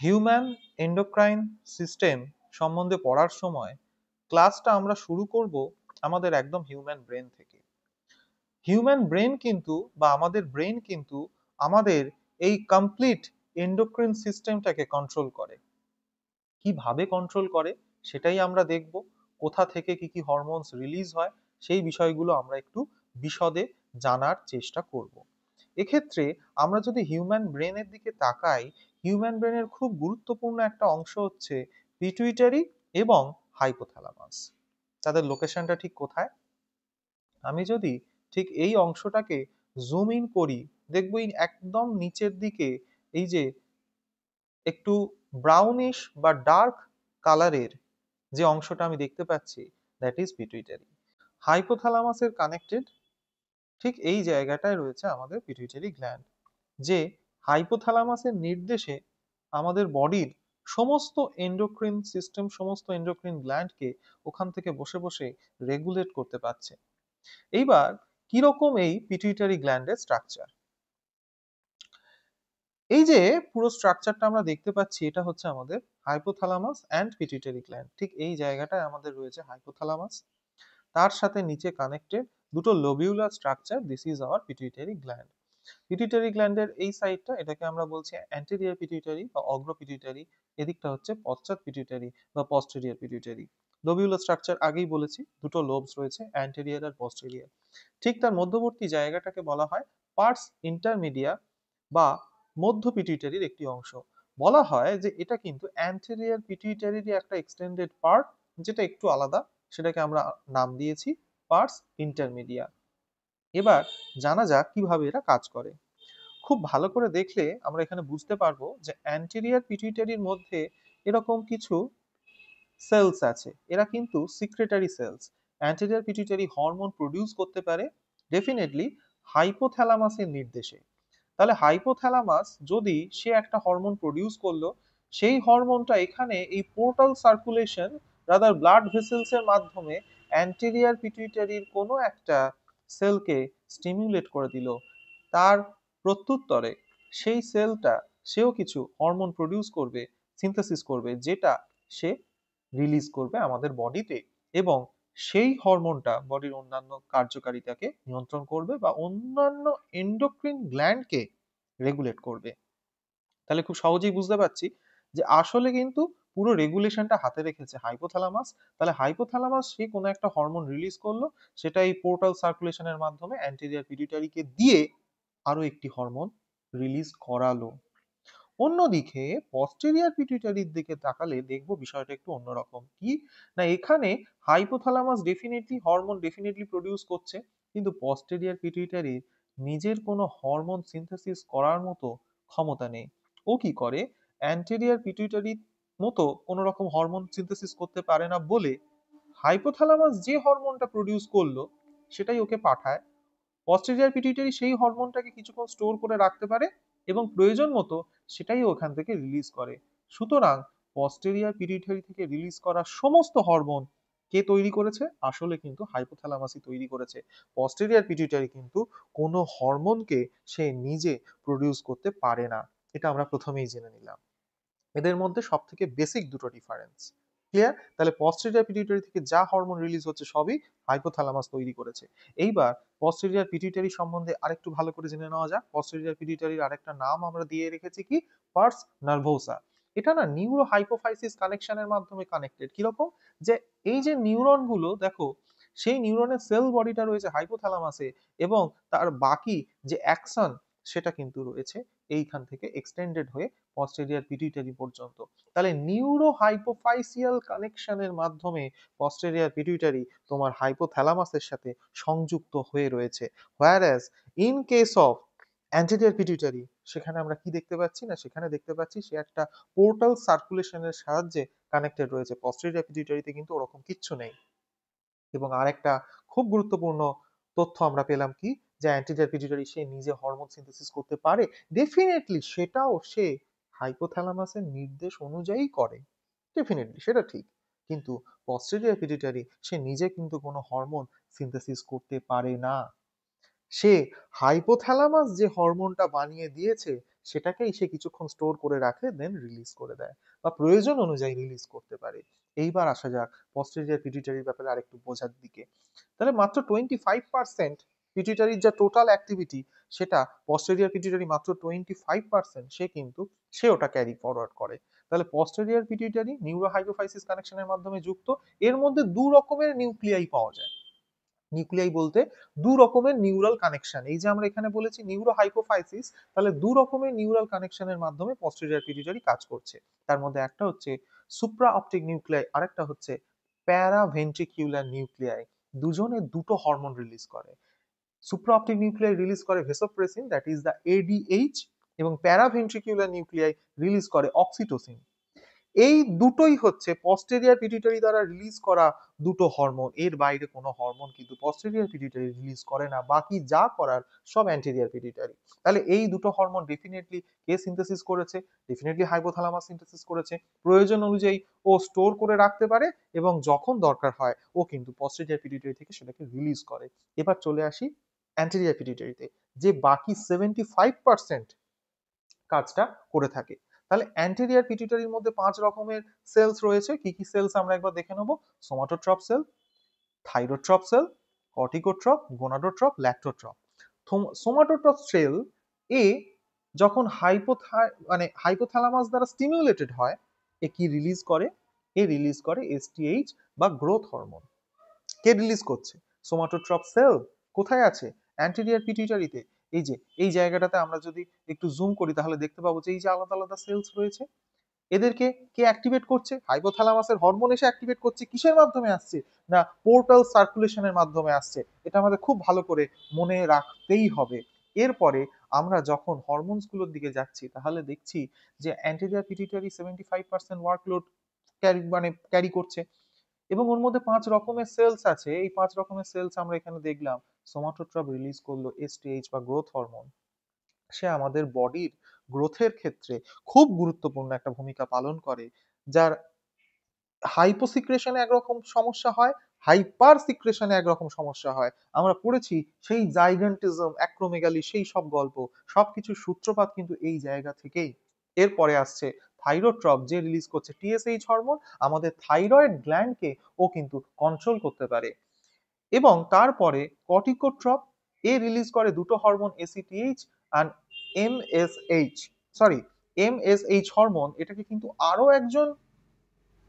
Human endocrine system সম্বন্ধে পড়ার সময় ক্লাসটা আমরা শুরু করব আমাদের একদম হিউম্যান ব্রেন থেকে। হিউম্যান ব্রেন কিন্তু বা আমাদের ব্রেন কিন্তু আমাদের এই কমপ্লিট এন্ডোক্রিন সিস্টেমটাকে কন্ট্রোল করে। কিভাবে কন্ট্রোল করে সেটাই আমরা দেখব। কোথা থেকে কি কি হরমোনস রিলিজ হয় সেই বিষয়গুলো আমরা একটু বিশদে জানার চেষ্টা করব। এক্ষেত্রে আমরা যদি হিউম্যান ব্রেনের দিকে তাকাই, হিউম্যান ব্রেনের খুব গুরুত্বপূর্ণ একটা অংশ হচ্ছে পিটুইটারি এবং হাইপোথ্যালামাস। তাদের লোকেশনটা ঠিক কোথায়? আমি যদি ঠিক এই অংশটাকে জুম ইন করি, দেখবো এই একদম নিচের দিকে এই যে একটু ব্রাউনিশ বা ডার্ক কালারের যে অংশটা আমি দেখতে পাচ্ছি, দ্যাট ইজ পিটুইটারি। হাইপোথ্যালামাসের কানেক্টেড ঠিক এই জায়গাটায় রয়েছে আমাদের পিটুইটারি গ্ল্যান্ড, যে হাইপোথ্যালামাসের নির্দেশে আমাদের বডির সমস্ত এন্ডোক্রিন সিস্টেম, সমস্ত এন্ডোক্রিন গ্ল্যান্ডকে ওখান থেকে বসে বসে রেগুলেট করতে পারছে। এইবার কিরকম এই পিটুইটারি গ্ল্যান্ডের স্ট্রাকচার? এই যে পুরো স্ট্রাকচারটা আমরা দেখতে পাচ্ছি, এটা হচ্ছে আমাদের হাইপোথ্যালামাস অ্যান্ড পিটুইটারি গ্ল্যান্ড। ঠিক এই জায়গাটায় আমাদের রয়েছে হাইপোথ্যালামাস, তার সাথে নিচে কানেক্টেড দুটো lobular structure, this is our pituitary gland. Pituitary গ্ল্যান্ডের এই সাইডটা, এটাকে আমরা বলছি অ্যান্টেরিয়র পিটুইটারি বা অগ্র পিটুইটারি, এদিকটা হচ্ছে পশ্চাৎ পিটুইটারি বা পস্টেরিয়র পিটুইটারি। লোবিউলার স্ট্রাকচার আগেই বলেছি, দুটো লোবস রয়েছে, অ্যান্টেরিয়র আর পস্টেরিয়র। ঠিক তার মধ্যবর্তী জায়গাটাকে বলা হয় পার্স ইন্টারমিডিয়া বা মধ্য পিটুইটারির একটি অংশ। বলা হয় যে এটা কিন্তু অ্যান্টেরিয়র পিটুইটারির একটা এক্সটেন্ডেড পার্ট, যেটা একটু আলাদা, সেটাকে আমরা নাম দিয়েছি পার্স ইন্টারমিডিয়া। এবার জানা যাক কিভাবে এরা কাজ করে। খুব ভালো করে দেখলে আমরা এখানে বুঝতে পারবো যে অ্যান্টেরিয়র পিটুইটারির মধ্যে এরকম কিছু সেলস আছে, এরা কিন্তু secretory cells. Anterior pituitary hormone produce করতে পারে ডেফিনেটলি হাইপোথ্যালামাসের নির্দেশে। তাহলে হাইপোথ্যালামাস যদি সে একটা হরমোন প্রডিউস করলো, সেই হরমোনটা এখানে এই portal circulation rather blood vessels এর মাধ্যমে অ্যান্টেরিয়র পিটুইটারির কোনো একটা সেলকে স্টিমুলেট করে দিল। তার প্রত্যুত্তরে সেই সেলটা সেও কিছু হরমোন প্রডিউস করবে, সিনথেসিস করবে, যেটা সে রিলিজ করবে আমাদের বডিতে, এবং সেই হরমোনটা বডির অন্যান্য কার্যকারিতাকে নিয়ন্ত্রণ করবে বা অন্যান্য এন্ডোক্রিন গ্ল্যান্ডকে রেগুলেট করবে। তাহলে খুব সহজেই বুঝতে পারছি যে আসলে কিন্তু পুরো রেগুলেশনটা হাতে রেখেছে হাইপোথ্যালামাস। তাহলে হাইপোথ্যালামাস সে কোনো একটা হরমোন রিলিজ করলো, সেটা এই পোর্টাল সার্কুলেশনের মাধ্যমে অ্যান্টেরিয়র পিটুইটারিকে দিয়ে আরো একটি হরমোন রিলিজ করালো। অন্যদিকে পস্টেরিয়র পিটুইটারির দিকে তাকালে দেখবো বিষয়টা একটু অন্যরকম। কি না, এখানে hypothalamus definitely hormone definitely produce করছে, কিন্তু পস্টেরিয়র পিটুইটারির নিজের কোনো হরমোন সিনথেসিস করার মতো ক্ষমতা নেই। ও কি করে, অ্যান্টেরিয়র পিটুইটারির মতো কোনো রকম হরমোন সিনথেসিস করতে পারে না বলে হাইপোথ্যালামাস যে হরমোনটা প্রডিউস করলো সেটাই ওকে পাঠায়। পস্টেরিয়র পিটুইটারি সেই হরমোনটাকে কিছুক্ষণ স্টোর করে রাখতে পারে এবং প্রয়োজন মতো সেটাই ওখান থেকে রিলিজ করে। সুতরাং পস্টেরিয়র পিটুইটারি থেকে রিলিজ করা সমস্ত হরমোন কে তৈরি করেছে? আসলে কিন্তু হাইপোথ্যালামাসই তৈরি করেছে। পস্টেরিয়র পিটুইটারি কিন্তু কোনো হরমোনকে সে নিজে প্রডিউস করতে পারে না। এটা আমরা প্রথমেই জেনে নিলাম। এদের মধ্যে সব থেকে বেসিক দুটো ডিফারেন্স ক্লিয়ার। তাহলে পস্টেরিয়র পিটুইটারি থেকে যা হরমোন রিলিজ হচ্ছে সবই হাইপোথ্যালামাস তৈরি করেছে। এইবার পস্টেরিয়র পিটুইটারি সম্বন্ধে আরেকটু ভালো করে জেনে নেওয়া যাক। পস্টেরিয়র পিটুইটারির আরেকটা নাম আমরা দিয়ে রেখেছি কি, পার্স নার্ভোসা। এটা না নিউরো হাইপোফাইসিস কানেকশনের মাধ্যমে কানেক্টেড। কিরকম, যে এই যে নিউরন গুলো দেখো, সেই নিউরনের সেল বডিটা রয়েছে হাইপোথ্যালামাসে, এবং তার বাকি যে অ্যাকশন সেটা কিন্তু রয়েছে এইখান থেকে এক্সটেন্ডেড হয়ে পস্টেরিয়র পিটুইটারি পর্যন্ত। তাহলে নিউরো হাইপোফাইসিয়াল কানেকশনের মাধ্যমে পস্টেরিয়র পিটুইটারি তোমার হাইপোথ্যালামাসের সাথে সংযুক্ত হয়ে রয়েছে। Whereas in case of anterior pituitary, সেখানে আমরা কি দেখতে পাচ্ছি না, সেখানে দেখতে পাচ্ছি সে একটা পোর্টাল সার্কুলেশনের সাহায্যে কানেক্টেড রয়েছে। পস্টেরিয়র পিটুইটারিতে কিন্তু ওরকম কিচ্ছু নেই। এবং আরেকটা খুব গুরুত্বপূর্ণ তথ্য আমরা পেলাম কি, যে অ্যান্টিরিয়র পিটুইটারি সে নিজে হরমোন সিনথেসিস করতে পারে ডেফিনেটলি, সেটাও সে হাইপোথ্যালামাসের নির্দেশ অনুযায়ী করে, ডেফিনেটলি সেটা ঠিক। কিন্তু পস্টেরিয়র পিটুইটারি সে নিজে কিন্তু কোনো হরমোন সিনথেসিস করতে পারে না। সে হাইপোথ্যালামাস যে হরমোনটা বানিয়ে দিয়েছে সেটাকেই সে কিছুক্ষণ স্টোর করে রাখে, দেন রিলিজ করে দেয় বা প্রয়োজন অনুযায়ী রিলিজ করতে পারে। এইবার আসা যাক পস্টেরিয়র পিটুইটারির ব্যাপারে আরেকটু বোঝার দিকে। তাহলে মাত্র 25% পিটুইটারির যা টোটাল অ্যাক্টিভিটি, সেটা পস্টেরিয়র পিটুইটারি মাত্র 25% সে ওটা ক্যারি ফরওয়ার্ড করে। তাহলে পস্টেরিয়র পিটুইটারি নিউরোহাইপোফাইসিস কানেকশনের মাধ্যমে যুক্ত। এর মধ্যে দু রকমের নিউক্লিয়াই পাওয়া যায়। নিউক্লিয়াই বলতে দু রকমের নিউরাল কানেকশন। এই যে আমরা এখানে বলেছি নিউরো হাইপোফাইসিস, তাহলে দু রকমের নিউরাল কানেকশনের মাধ্যমে পস্টেরিয়র পিটুইটারি কাজ করছে। তার মধ্যে একটা হচ্ছে সুপ্রা অপটিক নিউক্লিয়াই, আরেকটা হচ্ছে প্যারাভেন্ট্রিকিউলার নিউক্লিয়াই। দুজনে দুটো হরমোন রিলিজ করে। সুপ্রা অপটিক নিউক্লিয়াই রিলিজ করে vasopressin, that is the ADH, এবং প্যারাভেন্ট্রিকিউলার নিউক্লিয়াই রিলিজ করে অক্সিটোসিন। এই দুটোই হচ্ছে পস্টেরিয়র পিটুইটারি দ্বারা রিলিজ করা দুটো হরমোন। এর বাইরে কোনো হরমোন কিন্তু পস্টেরিয়র পিটুইটারি রিলিজ করে না, বাকি যা করার সব অ্যান্টেরিয়র পিটুইটারি। তাহলে এই দুটো হরমোন ডেফিনেটলি কে সিনথেসিস করেছে? ডেফিনেটলি হাইপোথ্যালামাস সিনথেসিস করেছে। প্রয়োজন অনুযায়ী ও স্টোর করে রাখতে পারে, এবং যখন দরকার হয় ও কিন্তু পস্টেরিয়র পিটুইটারি থেকে সেটাকে রিলিজ করে। এবার চলে আসি অ্যান্টেরিয়র পিটুইটারিতে, যে বাকি 75% কাজটা করে থাকে। তাহলে অ্যান্টেরিয়র পিটুইটারির মধ্যে 5 রকমের সেলস রয়েছে। কি কি সেলস আমরা একবার দেখে নেব। সোমাটোট্রপ সেল, থাইরোট্রপ সেল, কর্টিকোট্রপ, গোনাডোট্রপ, ল্যাক্টোট্রপ। সোমাটোট্রপ সেল এ যখন হাইপোথ্যালামাস দ্বারা স্টিমুলেটেড হয়, এ কি রিলিজ করে? এ রিলিজ করে এসটিএইচ বা গ্রোথ হরমোন। কে রিলিজ করছে? সোমাটোট্রপ সেল। কোথায় আছে? অ্যান্টেরিয়র পিটুইটারিতে। এই যে এই জায়গাটাতে আমরা যদি একটু জুম করি তাহলে দেখতে পাবো যে এই যে আলাদা আলাদা সেলস রয়েছে, এদেরকে কে অ্যাক্টিভেট করছে? হাইপোথ্যালামাসের হরমোন এসে অ্যাক্টিভেট করছে। কিসের মাধ্যমে আসছে? না পোর্টাল সার্কুলেশনের মাধ্যমে আসছে। এটা আমাদের খুব ভালো করে মনে রাখতেই হবে। এরপরে আমরা যখন হরমোনস গুলোর দিকে যাচ্ছি তাহলে দেখছি যে অ্যান্টেরিয়র পিটুইটারি 75% ওয়ার্কলোড ক্যারি করছে, এবং ওর মধ্যে 5 রকমের সেলস আছে। এই 5 রকমের সেলস আমরা এখানে দেখলাম। সোমাটোট্রপ রিলিজ করলো এসটিএইচ বা গ্রোথ হরমোন। সে আমাদের বডির গ্রোথের ক্ষেত্রে খুব গুরুত্বপূর্ণ একটা ভূমিকা পালন করে। যার হাইপোসিক্রেশনে একরকম সমস্যা হয়, হাইপার সিক্রেশনে একরকম সমস্যা হয়। আমরা পড়েছি সেই জাইগান্টিজম, অ্যাক্রোমেগালি, সেই সব গল্প, সবকিছুর সূত্রপাত কিন্তু এই জায়গা থেকেই। এরপরে আসছে থাইরোট্রপ, যে রিলিজ করছে টিএসএইচ হরমোন। আমাদের থাইরয়েড গ্ল্যান্ডকে ও কিন্তু কন্ট্রোল করতে পারে। এবং তারপরে কর্টিকোট্রপ, এ রিলিজ করে দুটো হরমোন এসিটিএইচ আর এমএসএইচ। সরি, এমএসএইচ হরমোন, এটাকে কিন্তু আরো একজন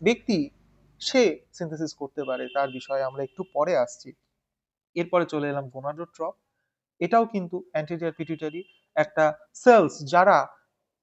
ব্যক্তি সে সিনথেসিস করতে পারে, তার বিষয়ে আমরা একটু পরে আসছি। এরপরে চলে এলাম গোনাডোট্রপ। এটাও কিন্তু অ্যান্টেরিয়র পিটুইটারি একটা সেলস, যারা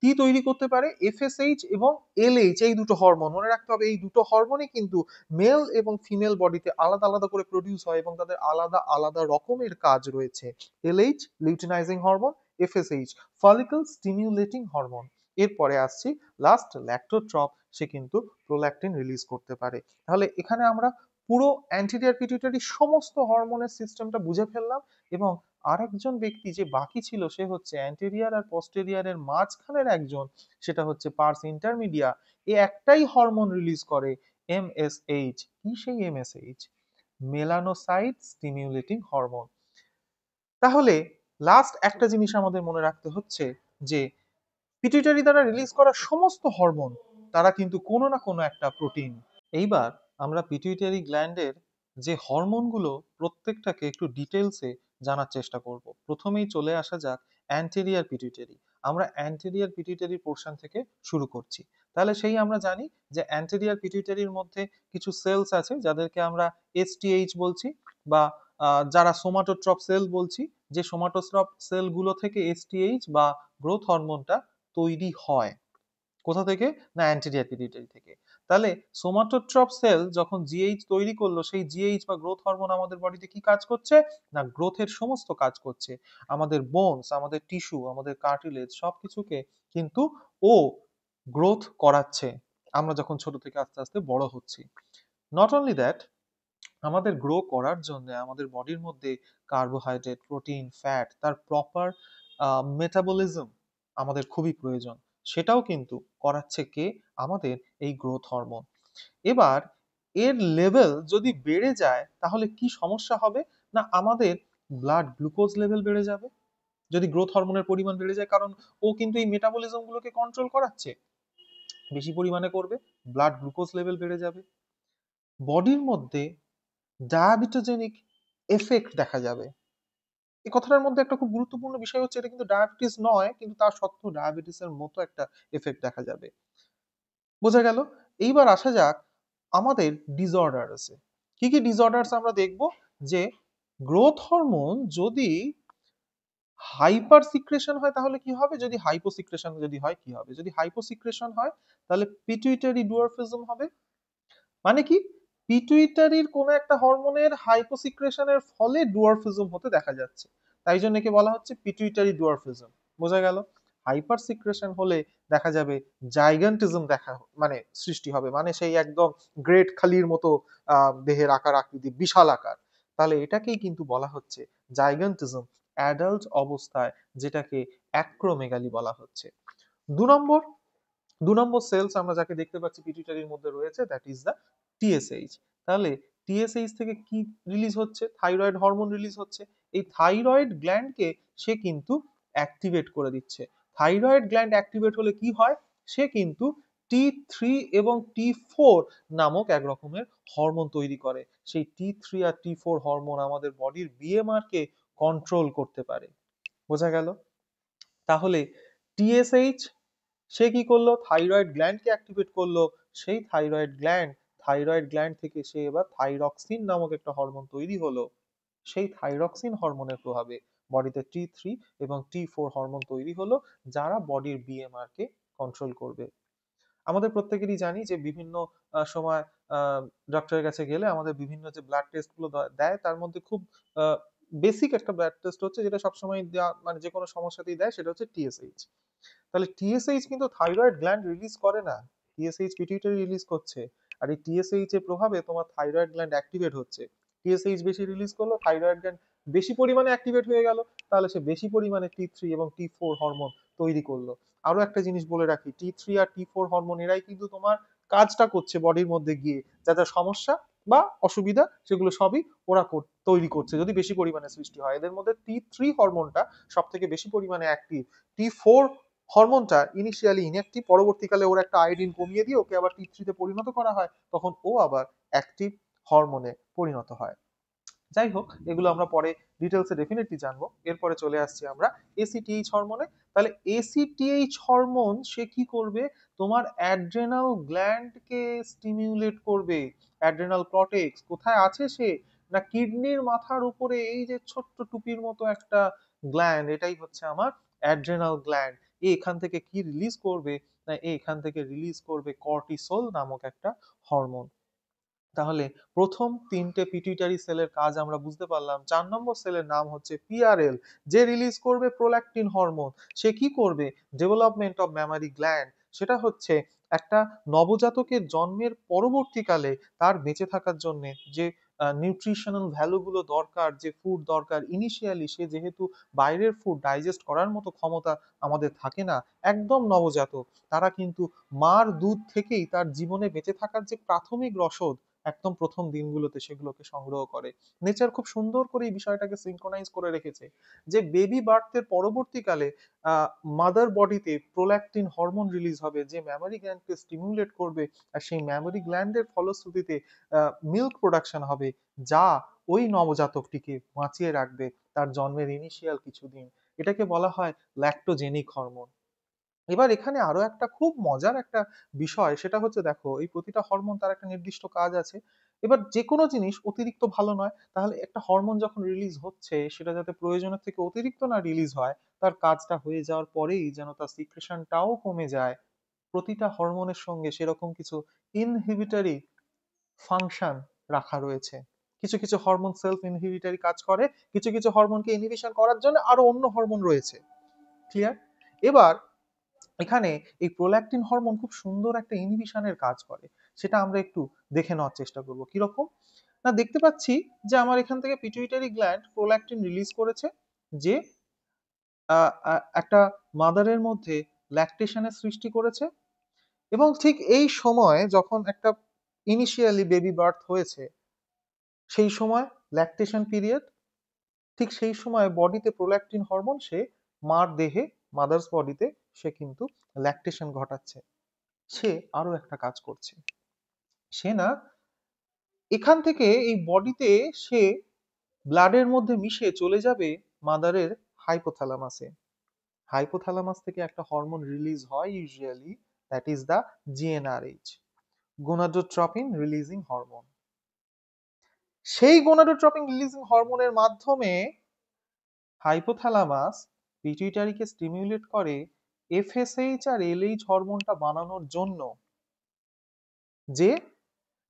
কি তৈরি করতে পারে? এফএসএইচ এবং এলএইচ, এই দুটো হরমোন। মনে রাখতে হবে এই দুটো হরমোনই কিন্তু মেল এবং ফিমেল বডিতে আলাদা আলাদা করে প্রডিউস হয়, এবং তাদের আলাদা আলাদা রকমের কাজ রয়েছে। LH luteinizing hormone, FSH follicle stimulating hormone. এরপরে আসছি লাস্ট ল্যাক্টোট্রপ, সে কিন্তু প্রোল্যাকটিন রিলিজ করতে পারে। তাহলে এখানে আমরা পুরো অ্যান্টেরিয়র পিটুইটারি সমস্ত হরমোনের সিস্টেমটা বুঝে ফেললাম। এবং আরেকজন ব্যক্তি যে বাকি ছিল সে হচ্ছে অ্যান্টেরিয়র আর পস্টেরিয়রের মাঝখানের একজন, সেটা হচ্ছে পার্স ইন্টারমিডিয়া। এ একটাই হরমোন রিলিজ করে, এমএসএইচ। কি সেই এমএসএইচ? Melanocyte stimulating hormone. তাহলে লাস্ট একটা জিনিস আমাদের মনে রাখতে হচ্ছে যে পিটুইটারি দ্বারা রিলিজ করা সমস্ত হরমোন, তারা কিন্তু কোনো না কোনো একটা প্রোটিন। এইবার আমরা পিটুইটারি গ্ল্যান্ডের যে হরমোনগুলো প্রত্যেকটাকে একটু ডিটেলসে জানার চেষ্টা করব। প্রথমেই চলে আসা যাক অ্যান্টেরিয়র পিটুইটারি। আমরা অ্যান্টেরিয়র পিটুইটারি পোর্শন থেকে শুরু করছি। তাহলে সেই আমরা জানি যে অ্যান্টেরিয়র পিটুইটারির মধ্যে কিছু সেলস আছে যাদেরকে আমরা এসটিএইচ বলছি, বা যারা সোমাটোট্রপ সেল বলছি, যে সোমাটোট্রপ সেলগুলো থেকে এসটিএইচ বা গ্রোথ হরমোনটা তৈরি হয়। কোথা থেকে? না অ্যান্টেরিয়র পিটুইটারি থেকে। তাহলে সোমাটোট্রপ সেল যখন জিএইচ তৈরি করলো, সেই জিএইচ বা গ্রোথ হরমোন আমাদের বডিতে কি কাজ করছে? না গ্রোথের সমস্ত কাজ করছে। আমাদের বোনস, আমাদের টিস্যু, আমাদের কার্টিলেজ সবকিছুকে কিন্তু ও গ্রোথ করাচ্ছে আমরা যখন ছোট থেকে আস্তে আস্তে বড় হচ্ছি। নট অনলি দ্যাট, আমাদের গ্রো করার জন্য আমাদের বডির মধ্যে কার্বোহাইড্রেট, প্রোটিন, ফ্যাট, তার প্রপার মেটাবলিজম আমাদের খুবই প্রয়োজন। সেটাও কিন্তু করাচ্ছে কে? আমাদের এই গ্রোথ হরমোন। এবার এর লেভেল যদি বেড়ে যায় তাহলে কি সমস্যা হবে? না আমাদের ব্লাড গ্লুকোজ লেভেল বেড়ে যাবে, যদি গ্রোথ হরমোনের পরিমাণ বেড়ে যায়, কারণ ও কিন্তু এই মেটাবলিজম গুলোকে কন্ট্রোল করাচ্ছে, বেশি পরিমাণে করবে, ব্লাড গ্লুকোজ লেভেল বেড়ে যাবে, বডির মধ্যে ডায়াবেটোজেনিক এফেক্ট দেখা যাবে। এই কথাটার মধ্যে একটা খুব গুরুত্বপূর্ণ বিষয় হচ্ছে এটা কিন্তু ডায়াবেটিস নয়, কিন্তু তার সত্ত্বেও ডায়াবেটিসের মতো একটা এফেক্ট দেখা যাবে। বোঝা গেল? এইবার আসা যাক আমাদের ডিসঅর্ডারসে। কি কি ডিসঅর্ডারস আমরা দেখব? যে গ্রোথ হরমোন যদি হাইপার সিক্রেশন হয় তাহলে কি হবে, যদি হাইপো সিক্রেশন যদি হয় কি হবে? যদি হাইপো সিক্রেশন হয় তাহলে পিটুইটারি ডুয়ারফিজম হবে। মানে কি? পিটুইটারির কোনো একটা হরমোনের হাইপোসিক্রেশনের ফলে ডুয়ারফিজম হতে দেখা যাচ্ছে, তাই জন্য একে বলা হচ্ছে পিটুইটারি ডুয়ারফিজম। বোঝা গেল? হাইপার সিক্রেশন হলে দেখা যাবে জাইগান্টিজম দেখা মানে সৃষ্টি হবে, মানে সেই একদম গ্রেট খালির মতো দেহের আকার আকৃতি বিশাল আকার, তাহলে এটাকেই কিন্তু বলা হচ্ছে জাইগান্টিজম অ্যাডাল্ট অবস্থায়, যেটাকে অ্যাক্রোমেগালি বলা হচ্ছে। দু নম্বর 2 নম্বর সেলস আমরা যাকে দেখতে পাচ্ছি পিটুইটারির মধ্যে রয়েছে, দ্যাট ইজ দ্য টিএসএইচ। তাহলে টিএসএইচ থেকে কি রিলিজ হচ্ছে? থাইরয়েড হরমোন রিলিজ হচ্ছে। এই থাইরয়েড গ্ল্যান্ডকে সে কিন্তু অ্যাক্টিভেট করে দিচ্ছে। থাইরয়েড গ্ল্যান্ড অ্যাক্টিভেট হলে কি হয়? সে কিন্তু টি3 এবং টি4 নামক এক রকমের হরমোন তৈরি করে। সেই টি3 আর টি4 হরমোন আমাদের বডির বিএমআর কে কন্ট্রোল করতে পারে। বোঝা গেল? তাহলে টিএসএইচ সে কি করলো? থাইরয়েড গ্ল্যান্ডকে অ্যাক্টিভেট করলো। সেই থাইরয়েড গ্ল্যান্ড থেকে সে এবার থাইরক্সিন নামক একটা হরমোন তৈরি হলো। সেই থাইরক্সিন হরমোনের প্রভাবে বডিতে টি3 এবং টি4 হরমোন তৈরি হলো, যারা বডির বিএমআর কে কন্ট্রোল করবে। আমাদের প্রত্যেকেরই জানি যে বিভিন্ন সময় ডক্টরের কাছে গেলে আমাদের বিভিন্ন যে ব্লাড টেস্ট গুলো দেয়, তার মধ্যে খুব বেসিক একটা ব্লাড টেস্ট হচ্ছে যেটা সবসময় দেওয়া, মানে যে কোনো সমস্যাতেই দেয়, সেটা হচ্ছে টিএসএইচ। তাহলে টিএসএইচ কিন্তু থাইরয়েড গ্ল্যান্ড রিলিজ করে না, টিএসএইচ পিটুইটারি রিলিজ করছে। আর এই টিএসএইচ এর প্রভাবে তোমার থাইরয়েড গ্ল্যান্ড অ্যাক্টিভেট হচ্ছে। টিএসএইচ বেশি রিলিজ করলো, থাইরয়েড গ্ল্যান্ড বেশি পরিমাণে অ্যাক্টিভেট হয়ে গেল, তাহলে সে বেশি পরিমাণে টি3 এবং টি4 হরমোন তৈরি করলো। আরো একটা জিনিস বলে রাখি, টি3 আর টি4 হরমোন এরাই কিন্তু তোমার কাজটা করছে বডির মধ্যে গিয়ে, যা যা সমস্যা বা অসুবিধা সেগুলো সবই ওরা তৈরি করছে যদি বেশি পরিমাণে সৃষ্টি হয়। এদের মধ্যে টি3 হরমোনটা সব থেকে বেশি পরিমাণে অ্যাক্টিভ। টি4 হরমোনটা ইনিশিয়ালি ইনঅ্যাক্টিভ, পরবর্তীকালে ওর একটা আয়োডিন কমিয়ে দিয়ে ওকে আবার টি3 তে পরিণত করা হয়, তখন ও আবার অ্যাক্টিভ হরমোনে পরিণত হয়। যাই হোক, এগুলো আমরা পরে ডিটেলসে ডেফিনেটলি জানবো। এরপরে চলে আসছি আমরা এসিটিএইচ হরমোনে। তাহলে এসিটিএইচ হরমোন সে কি করবে? তোমার অ্যাড্রেনাল গ্ল্যান্ডকে স্টিমিউলেট করবে। অ্যাড্রেনাল কর্টেক্স কোথায় আছে সে? না কিডনির মাথার উপরে এই যে ছোট্ট টুপির মতো একটা গ্ল্যান্ড, এটাই হচ্ছে আমার অ্যাড্রেনাল গ্ল্যান্ড। এখান থেকে কি রিলিজ করবে? না এখান থেকে রিলিজ করবে কর্টিসল নামক একটা হরমোন। তাহলে প্রথম 3টে পিটুইটারি সেলের কাজ আমরা বুঝতে পারলাম। 4 নম্বর সেলের নাম হচ্ছে পিআরএল, যে রিলিজ করবে প্রোল্যাক্টিন হরমোন। সে কি করবে? ডেভেলপমেন্ট অফ ম্যামারি গ্ল্যান্ড, সেটা হচ্ছে একটা নবজাতকের জন্মের পরবর্তীকালে তার বেঁচে থাকার জন্য যে নিউট্রিশনাল ভ্যালুগুলো দরকার, যে ফুড দরকার, ইনিশিয়ালি সে যেহেতু বাইরের ফুড ডাইজেস্ট করার মতো ক্ষমতা আমাদের থাকে না, একদম নবজাতক, তারা কিন্তু মার দুধ থেকেই তার জীবনে বেঁচে থাকার যে প্রাথমিক রসদ একদম প্রথম দিনগুলোতে সেগুলোকে সংগ্রহ করে। নেচার খুব সুন্দর করে এই বিষয়টাকে সিনক্রোনাইজ করে রেখেছে, যে বেবি বার্থের পরবর্তীকালে মাদার বডিতে প্রোল্যাক্টিন হরমোন রিলিজ হবে, যে মেমারি গ্ল্যান্ডকে স্টিমুলেট করবে, আর সেই মেমারি গ্ল্যান্ডের ফলশ্রুতিতে মিল্ক প্রোডাকশন হবে, যা ওই নবজাতকটিকে বাঁচিয়ে রাখবে তার জন্মের ইনিশিয়াল কিছুদিন। এটাকে বলা হয় ল্যাক্টোজেনিক হরমোন। এবার এখানে আরো একটা খুব মজার একটা বিষয়, সেটা হচ্ছে দেখো এই প্রতিটা হরমোন তার একটা নির্দিষ্ট কাজ আছে। এবার যে কোনো জিনিস অতিরিক্ত ভালো নয়, তাহলে একটা হরমোন যখন রিলিজ হচ্ছে সেটা যাতে প্রয়োজনের থেকে অতিরিক্ত না রিলিজ হয়, তার কাজটা হয়ে যাওয়ার পরেই যেন তার সিক্রেশনটাও কমে যায়। প্রতিটা হরমোনের সঙ্গে সেরকম কিছু ইনহিবিটরি ফাংশন রাখা রয়েছে। কিছু কিছু হরমোন সেলফ ইনহিবিটরি কাজ করে, কিছু কিছু হরমোনকে ইনহিবিশন করার জন্য আরো অন্য হরমোন রয়েছে। ক্লিয়ার? এবার এখানে এই প্রোল্যাক্টিন হরমোন খুব সুন্দর একটা ইনহিবিশনের কাজ করে, সেটা আমরা একটু দেখে নেওয়ার চেষ্টা করব কিরকম। না দেখতে পাচ্ছি যে আমার এখান থেকে পিটুইটারি গ্ল্যান্ড প্রোল্যাক্টিন রিলিজ করেছে, যে একটা মাদারের মধ্যে ল্যাকটেশনের সৃষ্টি করেছে। এবং ঠিক এই সময় যখন একটা ইনিশিয়ালি বেবি বার্থ হয়েছে, সেই সময় ল্যাকটেশন পিরিয়ড, ঠিক সেই সময় বডিতে প্রোল্যাক্টিন হরমোন সে মার দেহে, মাদার্স বডিতে সে কিন্তু ল্যাকটেশন ঘটাচ্ছে। সে আরো একটা কাজ করছে, সে না এখান থেকে এই বডিতে সে ব্লাডের মধ্যে মিশে চলে যাবে মাদারের হাইপোথ্যালামাসে। হাইপোথ্যালামাস থেকে একটা হরমোন রিলিজ হয় usually, that is the GnRH, gonadotropin releasing hormone. সেই গোনাডোট্রপিন রিলিজিং হরমোনের মাধ্যমে হাইপোথ্যালামাস পিটুইটারিকে স্টিমিউলেট করে এফএসএইচ আর এলএইচ হরমোনটা বানানোর জন্য, যে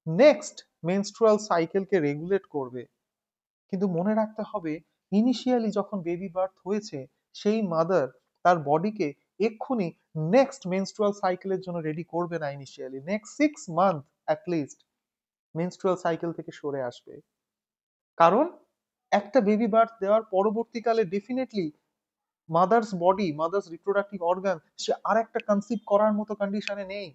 নেক্সট মেনস্ট্রুয়াল সাইকেলকে রেগুলেট করবে। কিন্তু মনে রাখতে হবে, ইনিশিয়ালি যখন বেবি বার্থ হয়েছে সেই মাদার তার বডিকে এক্ষুনি নেক্সট মেনস্ট্রুয়াল সাইকেলের জন্য রেডি করবে না। Initially next 6 month at least menstrual cycle থেকে সরে আসবে। কারণ একটা বেবি বার্থ দেওয়ার পরবর্তীকালে definitely mother's body, mother's reproductive organ, সে আর একটা কনসিভ করার মতো কন্ডিশনে নেই।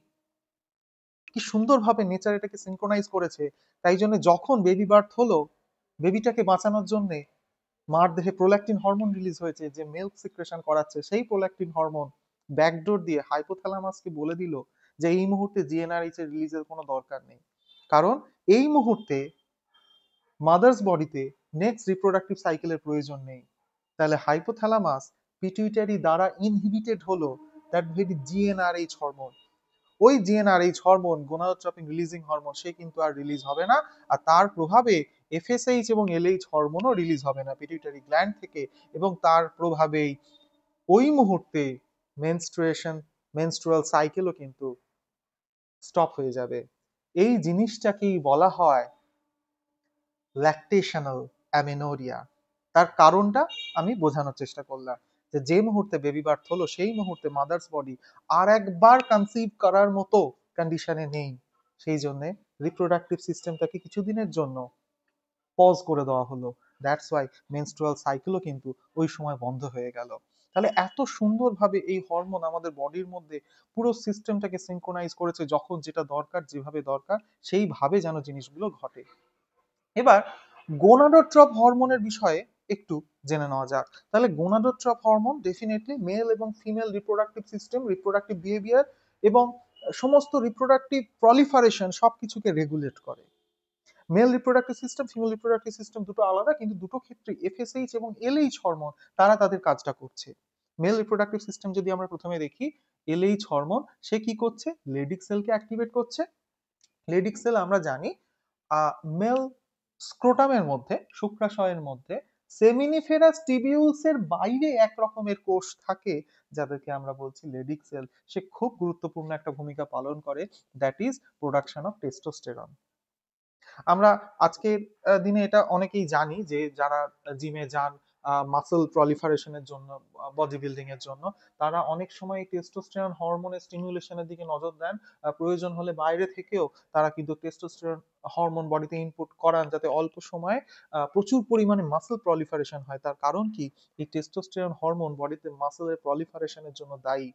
কি সুন্দরভাবে নেচার এটাকে সিনক্রোনাইজ করেছে। তাই জন্য যখন বেবি বার্থ হলো, বেবিটাকে বাঁচানোর জন্য মার দেহে প্রোল্যাকটিন হরমোন রিলিজ হয়েছে, যে মিল্ক সিক্রেশন করাচ্ছে। সেই প্রোল্যাকটিন হরমোন ব্যাকডোর দিয়ে হাইপোথ্যালামাসকে বলে দিল যে এই মুহূর্তে জিএনআরএইচ এর রিলিজের কোনো দরকার নেই, কারণ এই মুহূর্তে মাদার্স বডিতে নেক্সট রিপ্রোডাক্টিভ সাইকেলের প্রয়োজন নেই। তাহলে হাইপোথ্যালামাস পিটুইটারি দ্বারা ইনহিবিটেড হলো দ্যাট ভেরি জিএনআরএইচ হরমোন। ওই GnRH hormone, gonadotropin releasing hormone, সে কিন্তু আর রিলিজ হবে না। আর তার প্রভাবে এফএসএইচ এবং এলএইচ হরমোনও রিলিজ হবে না পিটুইটারি গ্ল্যান্ড থেকে, এবং তার প্রভাবেই ওই মুহূর্তে মেনস্ট্রুয়েশন, মেনস্ট্রুয়াল সাইকেলও কিন্তু স্টপ হয়ে যাবে। এই জিনিসটাকেই বলা হয় ল্যাকটেশনাল অ্যামেনোরিয়া। তার কারণটা আমি বোঝানোর চেষ্টা করলাম, যে যে মুহূর্তে বেবি বার্থ হলো সেই মুহূর্তে মাদার্স বডি আর একবার কনসিভ করার মতো কন্ডিশনে নেই। সেই জন্য রিপ্রোডাক্টিভ সিস্টেমটাকে কিছুদিনের জন্য পজ করে দেওয়া হলো। দ্যাটস ওয়াই মেনস্ট্রুয়াল সাইকেলও কিন্তু ওই সময় বন্ধ হয়ে গেল। তাহলে এত সুন্দরভাবে এই হরমোন আমাদের বডির মধ্যে পুরো সিস্টেমটাকে সিনক্রোনাইজ করেছে, যখন যেটা দরকার, যেভাবে দরকার সেইভাবে যেন জিনিসগুলো ঘটে। এবার গোনাডোট্রপ হরমোনের বিষয়ে একটু জেনে নেওয়া যাক। তাহলে গোনাডোট্রপ হরমোন ডেফিনেটলি মেল এবং female reproductive system, reproductive behaviour এবং সমস্ত রিপ্রোডাক্টিভ প্রলিফারেশন সবকিছুকে রেগুলেট করে। Mail reproductive system, female reproductive system দুটো আলাদা, কিন্তু দুটো ক্ষেত্রে এফএসএইচ এবং এলএইচ হরমোন তারা তাদের কাজটা করছে। মেল রিপ্রোডাক্টিভ সিস্টেম যদি আমরা প্রথমে দেখি, এলএইচ হরমোন সে কি করছে, লেডিক সেলকে অ্যাক্টিভেট করছে। লেডিক সেল আমরা জানি মেল স্ক্রোটামের মধ্যে, শুক্রাশয়ের মধ্যে সেমিনিফেরাস টিবিউলস এর বাইরে এক রকমের কোষ থাকে যাদেরকে আমরা বলছি লেডিক সেল। সে খুব গুরুত্বপূর্ণ একটা ভূমিকা পালন করে, that is production of testosterone. আমরা আজকের দিনে এটা অনেকেই জানি যে যারা জিমে যান মাসল প্রলিফারেশনের জন্য, বডি বিল্ডিং এর জন্য, তারা অনেক সময় টেস্টোস্টেরন হরমোনের স্টিমুলেশনের দিকে নজর দেন। প্রয়োজন হলে বাইরে থেকেও তারা কিন্তু টেস্টোস্টেরন হরমোন বডিতে ইনপুট করান, যাতে অল্প সময়ে প্রচুর পরিমাণে মাসল প্রলিফারেশন হয়। তার কারণ কি, এই টেস্টোস্টেরন হরমোন বডিতে মাসলের প্রলিফারেশনের জন্য দায়ী,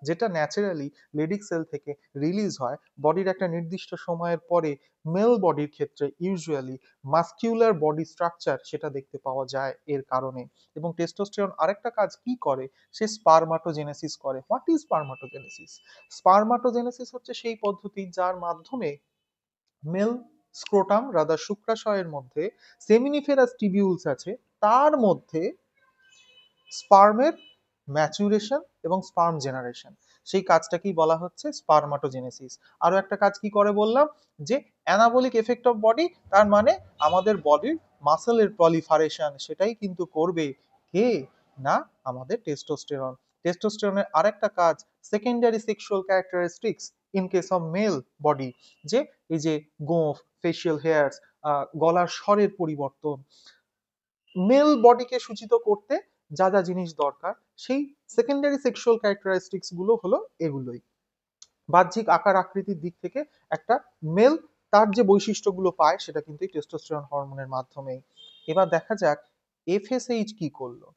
যেটা ন্যাচারালি লেডিক সেল থেকে রিলিজ হয় বডির একটা নির্দিষ্ট সময়ের পরে। মেল বডির ক্ষেত্রে ইউজুয়ালি মাস্কিউলার বডি স্ট্রাকচার সেটা দেখতে পাওয়া যায় এর কারণে। এবং টেস্টোস্টেরন আরেকটা কাজ কি করে, সে স্পারমাটোজেনেসিস করে। What is স্পারমাটোজেনেসিস? স্পারমাটোজেনেসিস হচ্ছে সেই পদ্ধতি যার মাধ্যমে মেল স্ক্রোটাম, রাদার শুক্রাশয়ের মধ্যে সেমিনিফেরাস টিবিউলস আছে, তার মধ্যে স্পার্মের ম্যাচুরেশন এবং স্পার্ম জেনারেশন, সেই কাজটাকেই বলা হচ্ছে স্পারমাটোজেনেসিস। আরো একটা কাজ কি করে বললাম, যে অ্যানাবলিক এফেক্ট অফ বডি, তার মানে আমাদের বডির মাসেলের প্রলিফারেশন সেটাই কিন্তু করবে কে, না আমাদের টেস্টোস্টেরন। টেস্টোস্টেরনের আরেকটা কাজ secondary sexual characteristics in case of male body, যে এই যে গোঁফ, ফেশিয়াল হেয়ারস, গলার স্বরের পরিবর্তন, মেল বডিকে সূচিত করতে যা যা জিনিস দরকার, সেই সেকেন্ডারি সেক্সুয়াল ক্যারেক্টারিস্টিক্স গুলো হলো এগুলোই। বাহ্যিক আকার আকৃতির দিক থেকে একটা মেল তার যে বৈশিষ্ট্যগুলো পায় সেটা কিন্তু এই টেস্টোস্টেরন হরমোনের মাধ্যমেই। এবার দেখা যাক এফএসএইচ কি করলো।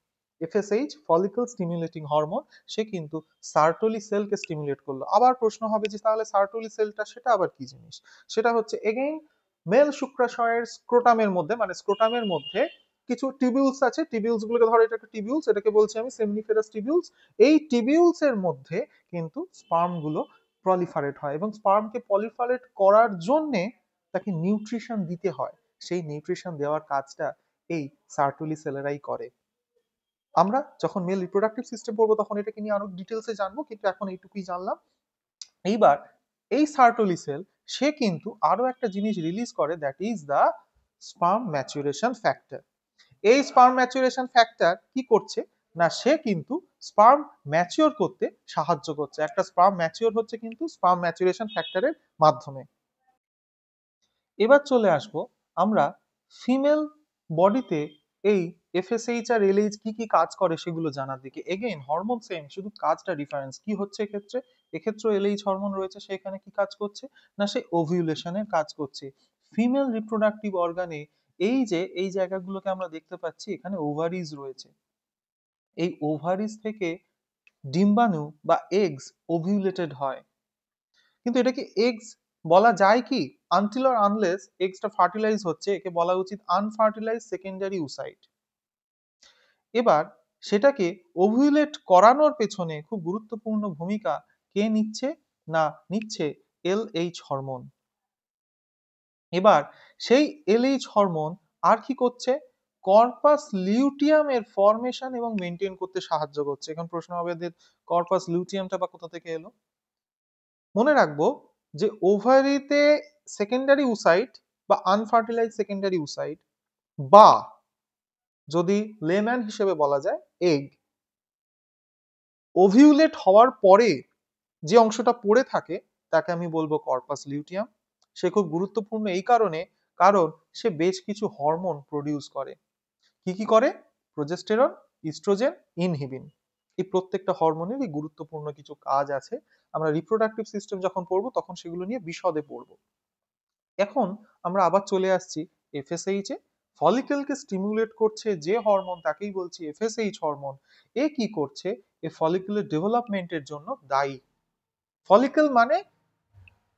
এফএসএইচ ফলিকল স্টিমুলেটিং হরমোন, সে কিন্তু সার্টোলি সেলকে স্টিমুলেট করলো। আবার প্রশ্ন হবে যে তাহলে সার্টোলি সেলটা সেটা আবার কি জিনিস? সেটা হচ্ছে এগেইন মেল শুক্রাশয়ের স্ক্রোটামের মধ্যে, মানে স্ক্রোটামের মধ্যে কিছু টিবিউলস আছে, টিবিউলস গুলোকে ধরো, এটা একটা টিবিউলস, এটাকে বলছি আমি সেমনিফেরাস টিবিউলস। এই টিবিউলস এর মধ্যে কিন্তু স্পার্ম গুলো প্রলিফারেট হয়, এবং স্পার্মকে প্রলিফারেট করার জন্য তাকে নিউট্রিশন দিতে হয়। সেই নিউট্রিশন দেওয়ার কাজটা এই সার্টুলি সেলেরাই করে। আমরা যখন মেল রিপ্রোডাক্টিভ সিস্টেম পড়বো তখন এটাকে নিয়ে আরো ডিটেলসে জানবো, কিন্তু এখন এইটুকুই জানলাম। এইবার এই সার্টুলি সেল সে কিন্তু আরো একটা জিনিস রিলিজ করে, that is the sperm maturation factor. এই স্পার্ম ম্যাচুরেশন ফ্যাক্টর কি করছে না, সে কিন্তু স্পার্ম ম্যাচিওর করতে সাহায্য করছে। একটা স্পার্ম ম্যাচিওর হচ্ছে কিন্তু স্পার্ম ম্যাচুরেশন ফ্যাক্টরের মাধ্যমে। এবার চলে আসব আমরা ফিমেল বডিতে এই এফএসএইচ আর এলএইচ কি কি কাজ করে সেগুলো জানার দিকে। এগেইন হরমোন সেম, শুধু কাজটা ডিফারেন্স। কি হচ্ছে এক্ষেত্রে, এক্ষেত্রে এলএইচ হরমোন রয়েছে, সেখানে কি কাজ করছে না, সে ওভিউলেশনের কাজ করছে। ফিমেল রিপ্রোডাক্টিভ অর্গানে এই যে এই জায়গাগুলোকে আমরা দেখতে পাচ্ছি, এখানে ওভারিজ রয়েছে। এই ওভারিজ থেকে ডিম্বাণু বা এগস ওভিউলেটেড হয়। কিন্তু এটা কি এগস বলা যায় কি, আনটিল অর আনলেস এগসটা ফার্টিলাইজ হচ্ছে, একে বলা উচিত আনফার্টিলাইজ সেকেন্ডারি উসাইট। এবার সেটাকে ওভিউলেট করানোর পেছনে খুব গুরুত্বপূর্ণ ভূমিকা কে নিচ্ছে না, নিচ্ছে এলএইচ হরমোন। এবার সেই এলএইচ হরমোন আর কি করছে, কর্পাস লিউটিয়ামের ফরমেশন এবং মেনটেন করতে সাহায্য করছে। এখন প্রশ্ন হবে যে কর্পাস লিউটিয়ামটা বা কোথা থেকে এলো। মনে রাখবো যে ওভারিতে সেকেন্ডারি উসাইট বা আনফার্টিলাইজ সেকেন্ডারি উসাইট, বা যদি লেম্যান হিসেবে বলা যায় এগ, ওভিউলেট হওয়ার পরে যে অংশটা পড়ে থাকে তাকে আমি বলবো কর্পাস লিউটিয়াম। সে খুব গুরুত্বপূর্ণ এই কারণে, কারণ সে বেশ কিছু হরমোন প্রডিউস করে। কি কি করে, প্রোজেস্টেরন, ইস্ট্রোজেন, ইনহিবিন। এই প্রত্যেকটা হরমোনেরই গুরুত্বপূর্ণ কিছু কাজ আছে। আমরা রিপ্রোডাক্টিভ সিস্টেম যখন পড়বো তখন সেগুলো নিয়ে বিশদে পড়বো। এখন আমরা আবার চলে আসছি এফএসএইচ এ। ফলিকেলকে স্টিমুলেট করছে যে হরমোন তাকেই বলছি এফএসএইচ হরমোন। এ কি করছে, এ ফলিকুলার ডেভেলপমেন্টের জন্য দায়ী। ফলিকেল মানে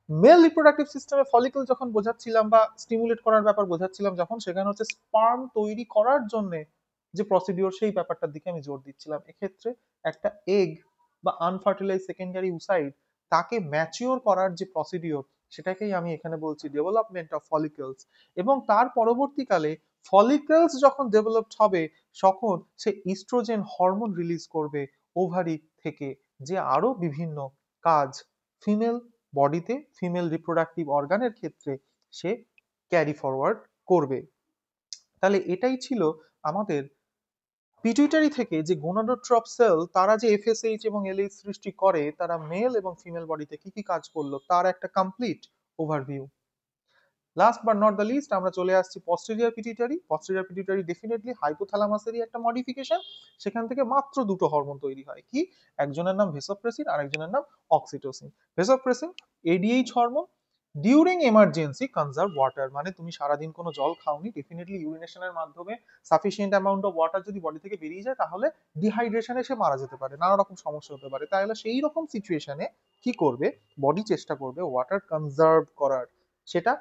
মেল রিপ্রোডাক্টিভ সিস্টেমে ফলিকল যখন বোঝাচ্ছিলাম বা স্টিমুলেট করার ব্যাপার বোঝাচ্ছিলাম, যখন সেখানে হচ্ছে স্পার্ম তৈরি করার জন্য যে প্রসিডিওর সেই ব্যাপারটার দিকে আমি জোর দিচ্ছিলাম। এক্ষেত্রে একটা এগ বা আনফার্টিলাইজ সেকেন্ডারি উসাইড তাকে ম্যাচিওর করার যে প্রসিডিওর, সেটাকেই আমি এখানে বলছি ডেভেলপমেন্ট অফ ফলিকলস। এবং তার পরবর্তীকালে ফলিকলস যখন ডেভেলপড হবে তখন সে ইস্ট্রোজেন হরমোন রিলিজ করবে ওভারি থেকে, যে আরো বিভিন্ন কাজ ফিমেল বডিতে, ফিমেল রিপ্রোডাক্টিভ অর্গানের ক্ষেত্রে সে ক্যারি ফরওয়ার্ড করবে। তাহলে এটাই ছিল আমাদের পিটুইটারি থেকে যে গোনাডোট্রপ সেল তারা যে এফএসএইচ এবং এলএইচ সৃষ্টি করে, তারা মেল এবং ফিমেল বডিতে কি কি কাজ করলো তার একটা complete overview. Last but not the least আমরা চলে আসছি posterior pituitary. Posterior pituitary definitely হাইপোথ্যালামাসেরই একটা মডিফিকেশন। সেখান থেকে মাত্র দুটো হরমোন তৈরি হয়, কি, একজনের নাম ভেসোপ্রেসিন আর একজনের নাম oxytocin. Vasopressin ADH hormone, during emergency conserve water, মানে তুমি সারাদিন কোনো জল খাওনি, ডেফিনেটলি ইউরিনেশনের মাধ্যমে সাফিসিয়েন্ট অ্যামাউন্ট অফ ওয়াটার যদি বডি থেকে বেরিয়ে যায় তাহলে ডিহাইড্রেশনে সে মারা যেতে পারে, নানা রকম সমস্যা হতে পারে। তাহলে সেই রকম সিচুয়েশনে কি করবে, বডি চেষ্টা করবে ওয়াটার কনজার্ভ করার, সেটা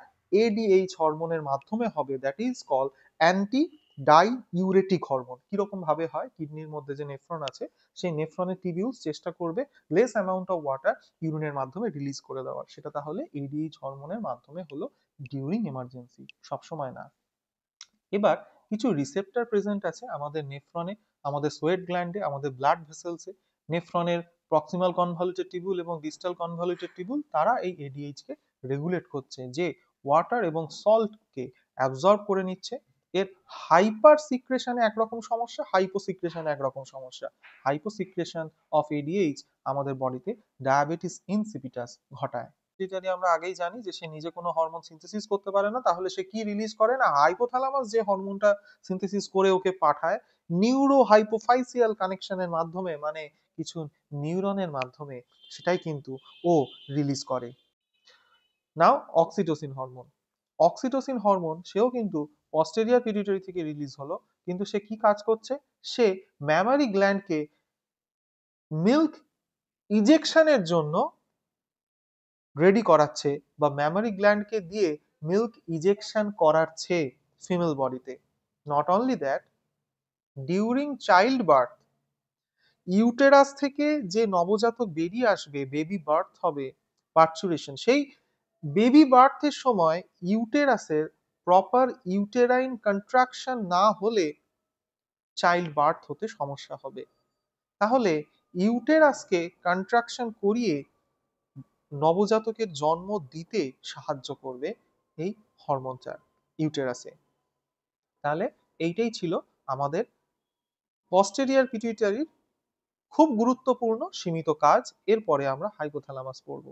এডিএইচ হরমোনের মাধ্যমে হবে, that is call anti ডাইইউরেটিক hormone. কিরকম ভাবে হয়, কিডনির মধ্যে যে নেফ্রন আছে সেই নেফ্রনের টিবিউলস চেষ্টা করবে লেস অ্যামাউন্ট অফ ওয়াটার ইউরিনের মাধ্যমে রিলিজ করে দেওয়ার, সেটা তাহলে এডিএইচ হরমোনের মাধ্যমে হলো, ডিউরিং এমার্জেন্সি, সবসময় না। এবার কিছু রিসেপ্টর প্রেজেন্ট আছে আমাদের নেফ্রনে, আমাদের সোয়েট গ্ল্যান্ডে, আমাদের ব্লাড ভেসেলসে। নেফ্রনের প্রক্সিমাল কনভলিউটেড টিবিউল এবং ডিস্টাল কনভলিউটেড টিবিউল তারা এই এডিএইচ কে রেগুলেট করছে, যে ওয়াটার এবং সল্টকে অ্যাবজর্ব করে নিচ্ছে। এর হাইপার সিক্রেশনে একরকম সমস্যা, হাইপো সিক্রেশনে একরকম সমস্যা। হাইপো সিক্রেশন অফ এডিএইচ আমাদের বডিতে ডায়াবেটিস ইনসিপিটাস ঘটায়। যেটা নিয়ে আমরা আগেই জানি যে সে নিজে কোনো হরমোন সিনথেসিস করতে পারে না, তাহলে সে কি রিলিজ করে না, হাইপোথ্যালামাস যে হরমোনটা সিনথেসিস করে ওকে পাঠায় নিউরো হাইপোফাইসিয়াল কানেকশনের মাধ্যমে, মানে কিছু নিউরনের মাধ্যমে, সেটাই কিন্তু ও রিলিজ করে। নাও অক্সিটোসিন হরমোন। অক্সিটোসিন হরমোন সেও কিন্তু পস্টেরিয়র পিটুইটারি থেকে রিলিজ হলো, কিন্তু সে কি কাজ করছে, সে ম্যামারি গ্ল্যান্ডকে মিল্ক ইজেকশনের জন্য রেডি করাচ্ছে, বা ম্যামারি গ্ল্যান্ডকে দিয়ে মিল্ক ইজেকশন করাচ্ছে ফিমেল বডিতে। Not only that, during child birth, uterus থেকে যে নবজাতক বেরিয়ে আসবে, বেবি বার্থ হবে, পার্চুরেশন, সেই বেবি বার্থের সময় ইউটেরাসের প্রপার ইউটেরাইন কন্ট্রাকশন না হলে চাইল্ড বার্থ হতে সমস্যা হবে। তাহলে ইউটেরাসকে কন্ট্রাকশন করিয়ে নবজাতকের জন্ম দিতে সাহায্য করবে এই হরমোনটা ইউটেরাসে। তাহলে এইটাই ছিল আমাদের পস্টেরিয়র পিটুইটারির খুব গুরুত্বপূর্ণ সীমিত কাজ। এরপরে আমরা হাইপোথ্যালামাস পড়ব।